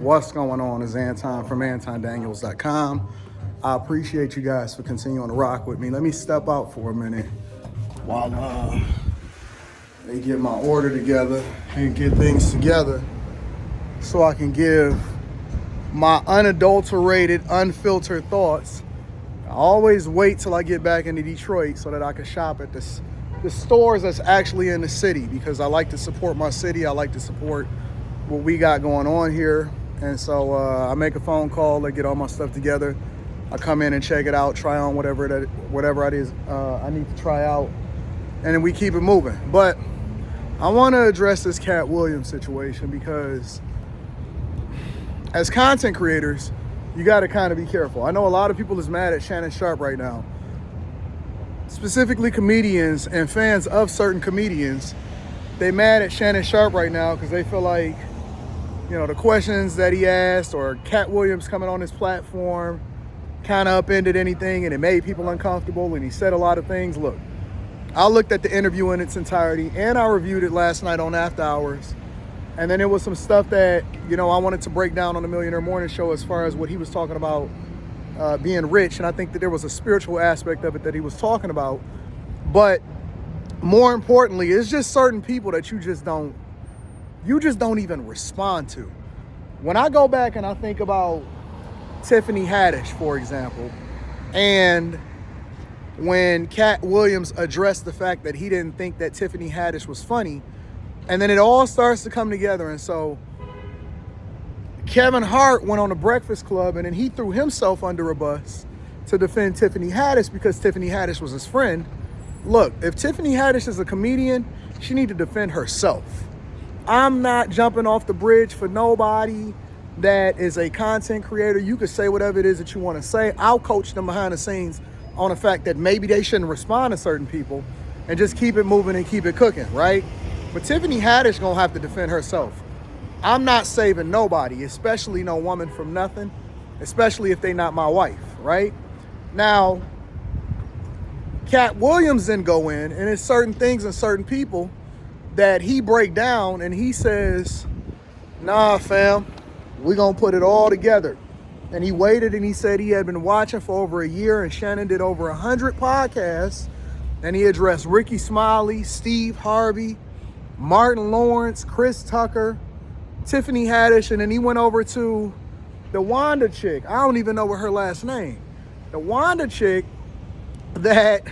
What's going on? It's Anton from AntonDaniels.com. I appreciate you guys for continuing to rock with me. Let me step out for a minute while they get my order together and get things together so I can give my unadulterated, unfiltered thoughts. I always wait till I get back into Detroit so that I can shop at the stores that's actually in the city, because I like to support my city. I like to support what we got going on here. And so I make a phone call, I get all my stuff together. I come in and check it out, try on whatever it is I need to try out, and then we keep it moving. But I want to address this Katt Williams situation, because as content creators, you got to kind of be careful. I know a lot of people is mad at Shannon Sharpe right now, specifically comedians and fans of certain comedians. They mad at Shannon Sharpe right now because they feel like, you know, the questions that he asked or Katt Williams coming on his platform kind of upended anything, and it made people uncomfortable, and he said a lot of things. Look, I looked at the interview in its entirety, and I reviewed it last night on After Hours. And then there was some stuff that, you know, I wanted to break down on the Millionaire Morning Show as far as what he was talking about being rich. And I think that there was a spiritual aspect of it that he was talking about. But more importantly, it's just certain people that you just don't even respond to. When I go back and I think about Tiffany Haddish, for example, and when Katt Williams addressed the fact that he didn't think that Tiffany Haddish was funny, and then it all starts to come together. And so Kevin Hart went on the Breakfast Club, and then he threw himself under a bus to defend Tiffany Haddish because Tiffany Haddish was his friend. Look, if Tiffany Haddish is a comedian, she need to defend herself. I'm not jumping off the bridge for nobody that is a content creator. You could say whatever it is that you want to say. I'll coach them behind the scenes on the fact that maybe they shouldn't respond to certain people and just keep it moving and keep it cooking, right? But Tiffany Haddish gonna have to defend herself. I'm not saving nobody, especially no woman from nothing, especially if they not my wife, right? Now, Katt Williams then go in, and it's certain things and certain people that he break down, and he says, nah, fam, we gonna put it all together. And he waited, and he said he had been watching for over a year, and Shannon did over 100 podcasts, and he addressed Ricky Smiley, Steve Harvey, Martin Lawrence, Chris Tucker, Tiffany Haddish, and then he went over to the Wanda chick. I don't even know what her last name. The Wanda chick that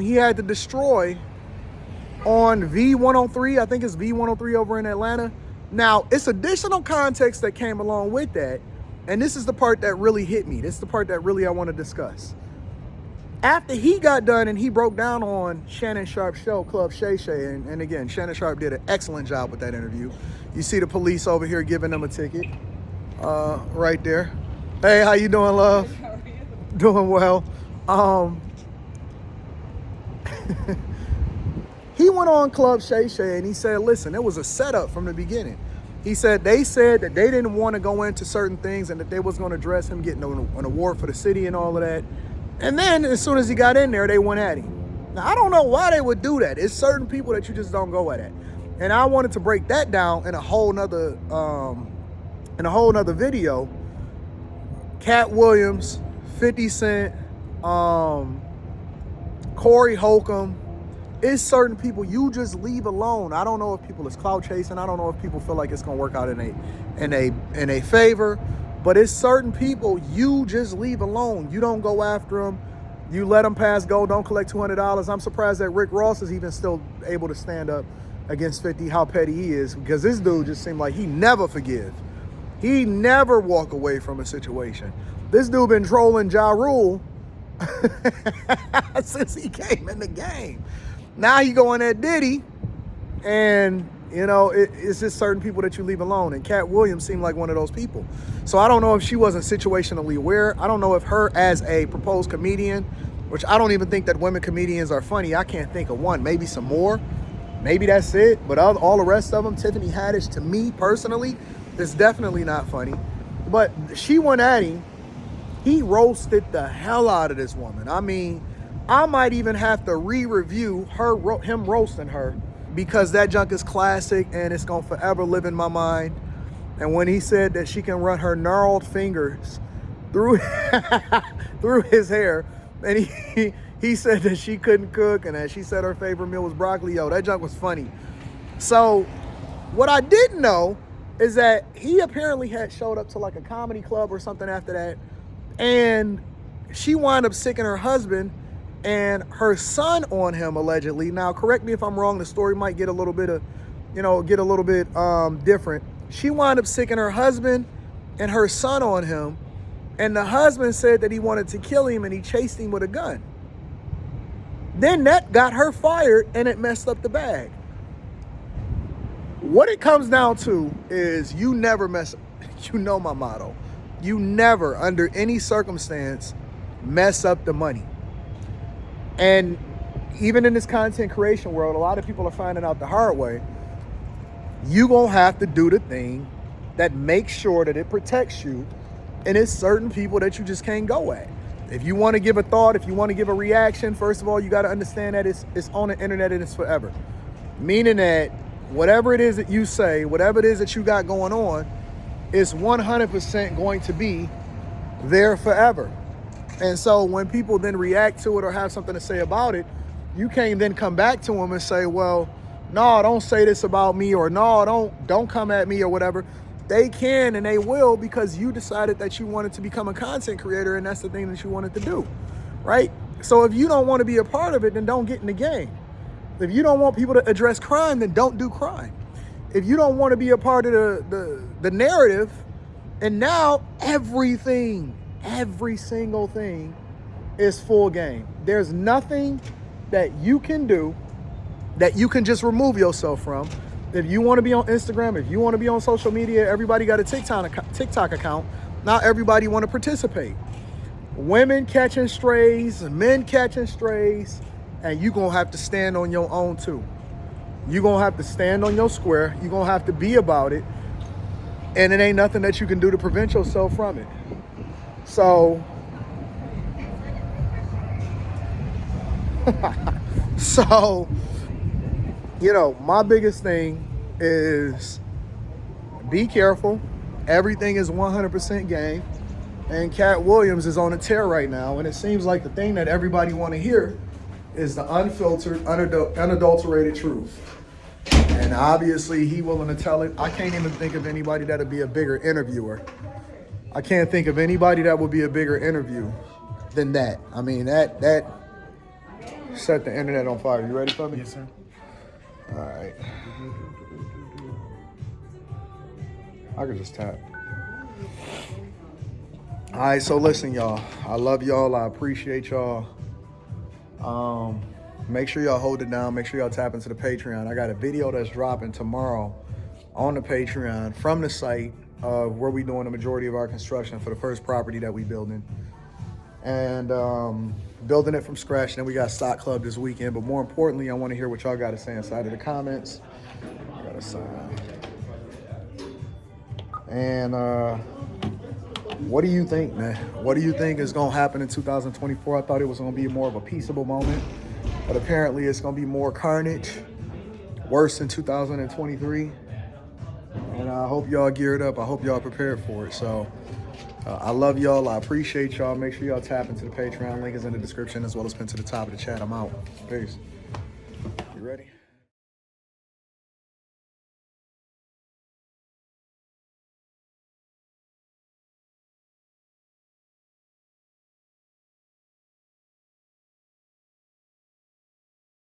he had to destroy on V103. I think it's V103 over in Atlanta. Now, it's additional context that came along with that, and this is the part that really hit me. This is the part that really I want to discuss. After he got done and he broke down on Shannon Sharpe's show, Club Shay Shay, and again, Shannon Sharpe did an excellent job with that interview. You see the police over here giving them a ticket right there. Hey, how you doing, love? How are you? Doing well. He went on Club Shay Shay and he said, listen, it was a setup from the beginning. He said they said that they didn't want to go into certain things and that they was going to address him getting an award for the city and all of that. And then as soon as he got in there, they went at him. Now, I don't know why they would do that. It's certain people that you just don't go at it. And I wanted to break that down in a whole nother video. Katt Williams, 50 Cent, Corey Holcomb. It's certain people you just leave alone. I don't know if people is clout chasing. I don't know if people feel like it's gonna work out in a favor. But it's certain people you just leave alone. You don't go after them. You let them pass go. Don't collect $200. I'm surprised that Rick Ross is even still able to stand up against 50, how petty he is, because this dude just seemed like he never forgive. He never walk away from a situation. This dude been trolling Ja Rule since he came in the game. Now he going at Diddy, and you know, it's just certain people that you leave alone. And Katt Williams seemed like one of those people. So I don't know if she wasn't situationally aware. I don't know if her as a proposed comedian, which I don't even think that women comedians are funny. I can't think of one. Maybe some more. Maybe that's it. But all the rest of them, Tiffany Haddish, to me personally, is definitely not funny. But she went at him. He roasted the hell out of this woman. I mean, I might even have to re-review him roasting her, because that junk is classic and it's gonna forever live in my mind. And when he said that she can run her gnarled fingers through through his hair, and he said that she couldn't cook and that she said her favorite meal was broccoli, yo, that junk was funny. So what I didn't know is that he apparently had showed up to like a comedy club or something after that, and she wound up sicking her husband and her son on him, allegedly. Now, correct me if I'm wrong, the story might get a little bit different. She wound up sicking her husband and her son on him, and the husband said that he wanted to kill him and he chased him with a gun. Then that got her fired and it messed up the bag. What it comes down to is you never mess up. You know my motto. You never, under any circumstance, mess up the money. And even in this content creation world, a lot of people are finding out the hard way. You gonna have to do the thing that makes sure that it protects you. And it's certain people that you just can't go at. If you want to give a thought, if you want to give a reaction, first of all, you got to understand that it's on the internet and it's forever. Meaning that whatever it is that you say, whatever it is that you got going on, is 100% going to be there forever. And so when people then react to it or have something to say about it, you can't then come back to them and say, well, no, don't say this about me, or no, don't come at me or whatever. They can and they will, because you decided that you wanted to become a content creator and that's the thing that you wanted to do, right? So if you don't want to be a part of it, then don't get in the game. If you don't want people to address crime, then don't do crime. If you don't want to be a part of the narrative, and now every single thing is full game. There's nothing that you can do that you can just remove yourself from. If you want to be on Instagram, if you want to be on social media, everybody got a TikTok account. Not everybody want to participate. Women catching strays, men catching strays, and you going to have to stand on your own too. You're going to have to stand on your square. You're going to have to be about it. And it ain't nothing that you can do to prevent yourself from it. So, my biggest thing is be careful. Everything is 100% game. And Katt Williams is on a tear right now. And it seems like the thing that everybody want to hear is the unfiltered, unadulterated truth. And obviously he willing to tell it. I can't even think of anybody that'd be a bigger interviewer. I can't think of anybody that would be a bigger interview than that. I mean, that set the internet on fire. You ready for me? Yes, sir. All right. I can just tap. All right, so listen, y'all. I love y'all. I appreciate y'all. Make sure y'all hold it down. Make sure y'all tap into the Patreon. I got a video that's dropping tomorrow on the Patreon from the site of where we doing the majority of our construction for the first property that we building. And building it from scratch. And then we got Stock Club this weekend. But more importantly, I want to hear what y'all got to say inside of the comments. I got to sign. And what do you think, man? What do you think is going to happen in 2024? I thought it was going to be more of a peaceable moment. But apparently it's going to be more carnage. Worse than 2023. And I hope y'all geared up. I hope y'all prepared for it. So I love y'all. I appreciate y'all. Make sure y'all tap into the Patreon. Link is in the description as well as pinned to the top of the chat. I'm out. Peace. You ready?